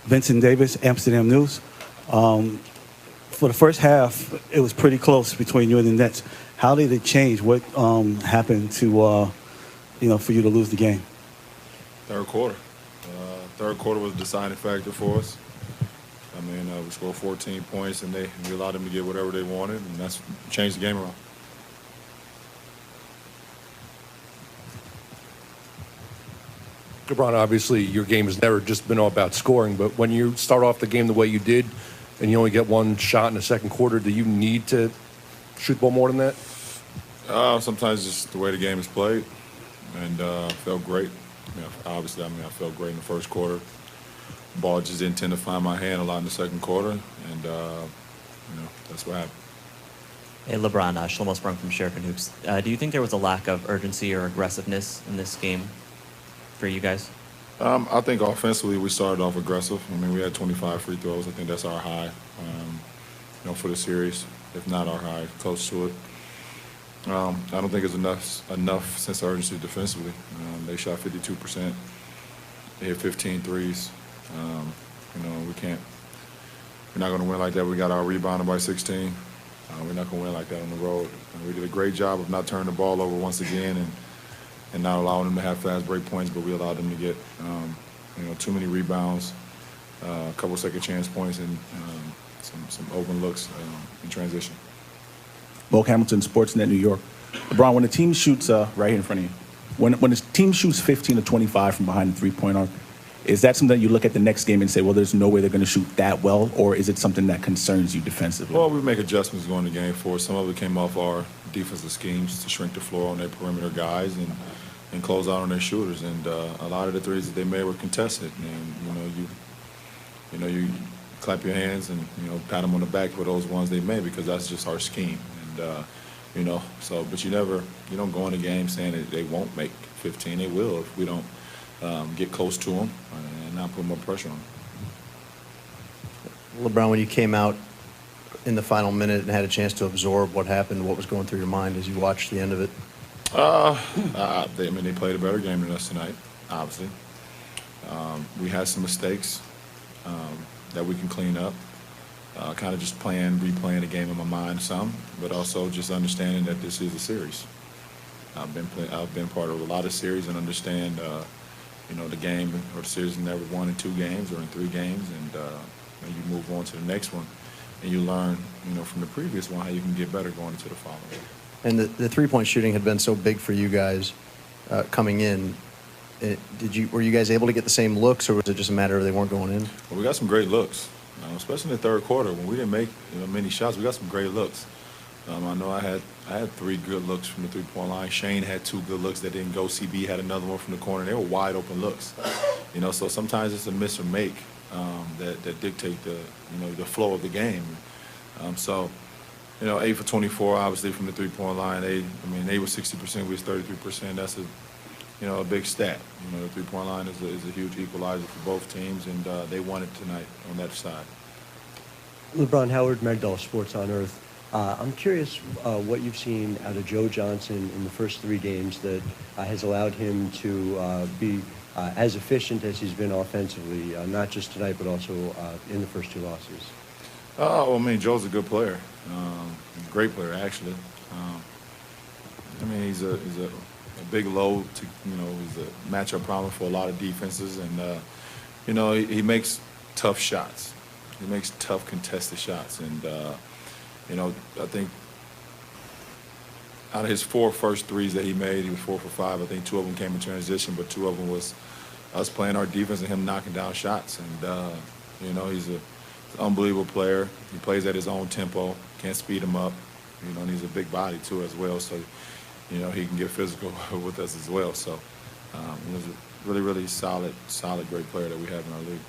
Vincent Davis, Amsterdam News. For the first half, it was pretty close between you and the Nets. How did it change? What happened to, for you to lose the game? Third quarter. Third quarter was a deciding factor for us. I mean, we scored 14 points, and we allowed them to get whatever they wanted, and that's changed the game around. LeBron, obviously, your game has never just been all about scoring, but when you start off the game the way you did and you only get one shot in the second quarter, do you need to shoot the ball more than that? Sometimes just the way the game is played, and felt great. Obviously, I felt great in the first quarter. Ball just didn't tend to find my hand a lot in the second quarter, and that's what happened. Hey, LeBron, Shlomo Sprung from Sheridan Hoops. Do you think there was a lack of urgency or aggressiveness in this game for you guys? I think offensively we started off aggressive. I mean, we had 25 free throws. I think that's our high, for the series, if not our high, close to it. I don't think it's enough sense of urgency defensively. They shot 52%. They hit 15 threes. We're not going to win like that. We got our rebounded by 16. We're not going to win like that on the road. And we did a great job of not turning the ball over once again and not allowing them to have fast break points, but we allowed them to get, too many rebounds, a couple second chance points, and some open looks in transition. Bo Hamilton, Sportsnet, New York. LeBron, when the team shoots right here in front of you, when the team shoots 15 to 25 from behind the three-point arc, is that something that you look at the next game and say, well, there's no way they're going to shoot that well, or is it something that concerns you defensively? Well, we make adjustments going to game 4. Some of it came off our defensive schemes to shrink the floor on their perimeter guys and close out on their shooters. And a lot of the threes that they made were contested. And, you clap your hands and, pat them on the back for those ones they made because that's just our scheme. And, but you don't go in a game saying that they won't make 15. They will if we don't get close to them and not put more pressure on them. LeBron, when you came out in the final minute and had a chance to absorb what happened, what was going through your mind as you watched the end of it? They played a better game than us tonight, obviously. We had some mistakes that we can clean up. Kind of just replaying the game in my mind some, but also just understanding that this is a series. I've been part of a lot of series and understand, the game or the series is never won in 2 games or in 3 games, and you move on to the next one, and you learn, from the previous one how you can get better going into the following one. And the three-point shooting had been so big for you guys coming in. Were you guys able to get the same looks, or was it just a matter of they weren't going in? Well, we got some great looks, especially in the third quarter when we didn't make many shots. We got some great looks. I know I had 3 good looks from the three-point line. Shane had 2 good looks that didn't go. CB had another one from the corner. They were wide open looks. So sometimes it's a miss or make that dictate the flow of the game. 8 for 24, obviously, from the three-point line. They were 60%, we was 33%. That's a big stat. The three-point line is a huge equalizer for both teams, and they won it tonight on that side. LeBron, Howard Megdal, Sports on Earth. I'm curious what you've seen out of Joe Johnson in the first 3 games that has allowed him to be as efficient as he's been offensively, not just tonight, but also in the first 2 losses. Joe's a good player. Great player, actually. He's a big load to, he's a matchup problem for a lot of defenses, and he makes tough shots. He makes tough contested shots, and I think out of his 4 first threes that he made, he was 4 for 5. I think 2 of them came in transition, but 2 of them was us playing our defense and him knocking down shots. And he's an unbelievable player. He plays at his own tempo. Can't speed him up. And he's a big body too as well. So he can get physical with us as well. So he's a really, really solid, great player that we have in our league.